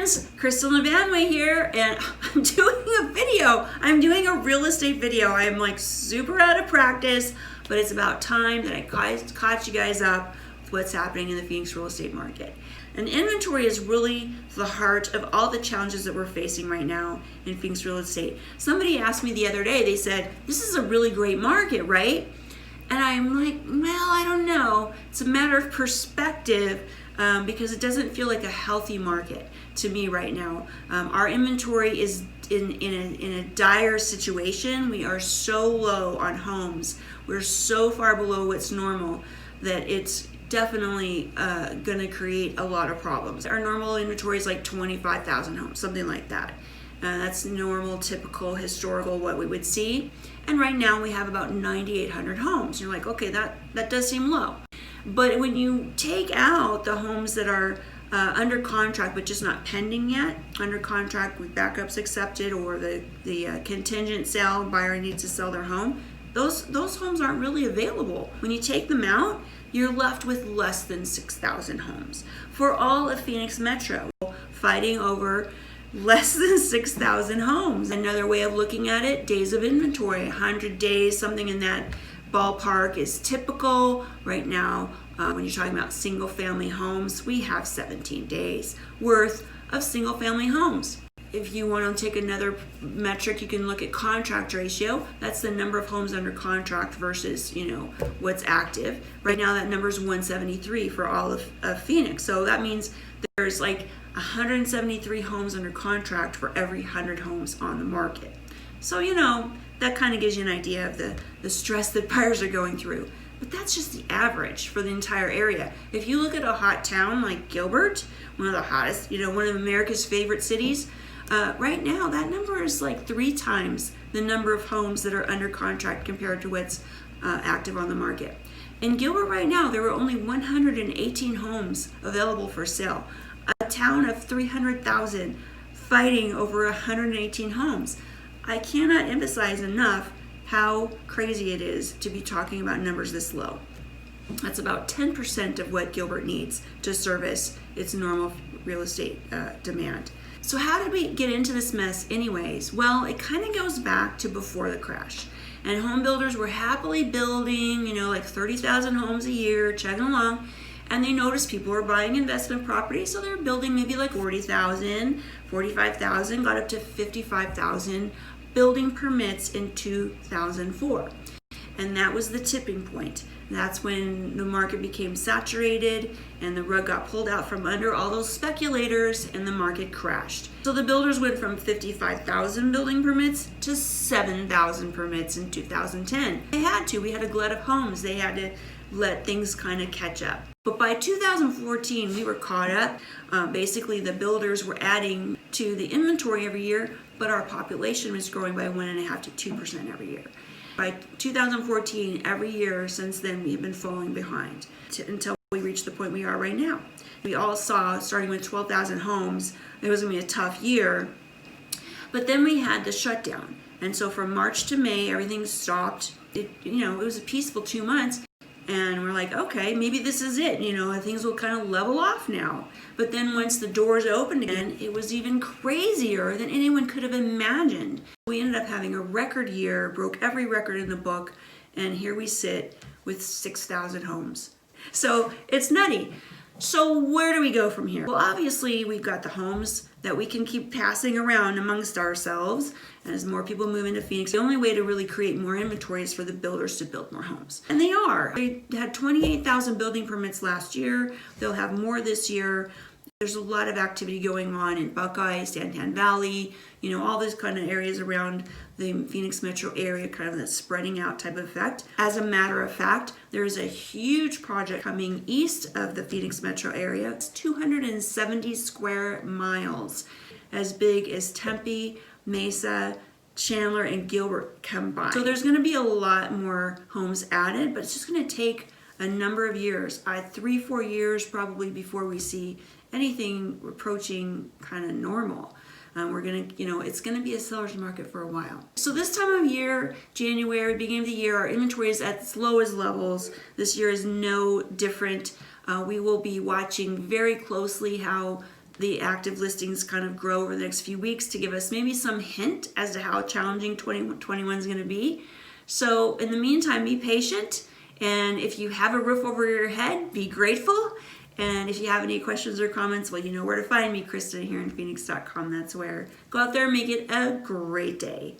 friends, Kristin LaVanway here, and I'm doing a video. I'm doing a real estate video. I'm like super out of practice, but it's about time that I caught you guys up with what's happening in the Phoenix real estate market. And inventory is really the heart of all the challenges that we're facing right now in Phoenix real estate. Somebody asked me the other day, they said, this is a really great market, right? And I'm like, well, I don't know. It's a matter of perspective. Because it doesn't feel like a healthy market to me right now. Our inventory is in a dire situation. We are so low on homes. We're so far below what's normal that it's definitely going to create a lot of problems. Our normal inventory is like 25,000 homes, something like that. That's normal, typical, historical, what we would see. And right now we have about 9,800 homes. You're like, okay, that does seem low. But when you take out the homes that are under contract but just not pending yet, under contract with backups accepted, or the contingent sale, buyer needs to sell their home, those homes aren't really available. When you take them out, you're left with less than 6,000 homes for all of Phoenix Metro, fighting over less than 6,000 homes. Another way of looking at it, days of inventory, 100 days, something in that ballpark is typical. Right now, when you're talking about single family homes, we have 17 days worth of single family homes. If you want to take another metric, you can look at contract ratio. That's the number of homes under contract versus, what's active. Right now that number is 173 for all of Phoenix. So that means there's like 173 homes under contract for every 100 homes on the market. So, that kind of gives you an idea of the stress that buyers are going through. But that's just the average for the entire area. If you look at a hot town like Gilbert, one of the hottest, one of America's favorite cities, right now that number is like 3 times the number of homes that are under contract compared to what's active on the market. In Gilbert right now, there are only 118 homes available for sale. A town of 300,000 fighting over 118 homes. I cannot emphasize enough how crazy it is to be talking about numbers this low. That's about 10% of what Gilbert needs to service its normal real estate demand. So how did we get into this mess anyways? Well, it kind of goes back to before the crash. And home builders were happily building, like 30,000 homes a year, chugging along. And they noticed people were buying investment property, so they're building maybe like 40,000, 45,000, got up to 55,000 building permits in 2004. And that was the tipping point. That's when the market became saturated and the rug got pulled out from under all those speculators and the market crashed. So the builders went from 55,000 building permits to 7,000 permits in 2010. They had to. We had a glut of homes. They had to let things kind of catch up. But by 2014, we were caught up. Basically, the builders were adding to the inventory every year, but our population was growing by 1.5% to 2% every year. By 2014, every year since then, we've been falling behind until we reached the point we are right now. We all saw, starting with 12,000 homes, it was going to be a tough year. But then we had the shutdown. And so from March to May, everything stopped. It was a peaceful 2 months. And we're like, okay, maybe this is it. Things will kind of level off now. But then once the doors opened again, it was even crazier than anyone could have imagined. We ended up having a record year, broke every record in the book, and here we sit with 6,000 homes. So it's nutty. So where do we go from here? Well, obviously, we've got the homes that we can keep passing around amongst ourselves. And as more people move into Phoenix, the only way to really create more inventory is for the builders to build more homes. And they are. They had 28,000 building permits last year. They'll have more this year. There's a lot of activity going on in Buckeye, Santan Valley, all those kind of areas around the Phoenix metro area, kind of that spreading out type of effect. As a matter of fact, there is a huge project coming east of the Phoenix metro area. It's 270 square miles, as big as Tempe, Mesa, Chandler, and Gilbert combined. So there's going to be a lot more homes added, but it's just going to take a number of years, 3-4 years probably, before we see anything approaching kind of normal. It's gonna be a seller's market for a while. So this time of year, January, beginning of the year, our inventory is at its lowest levels. This year is no different. We will be watching very closely how the active listings kind of grow over the next few weeks to give us maybe some hint as to how challenging 2021 is going to be. So in the meantime, be patient. And if you have a roof over your head, be grateful. And if you have any questions or comments, well, you know where to find me, Kristin here in Phoenix.com. That's where. Go out there and make it a great day.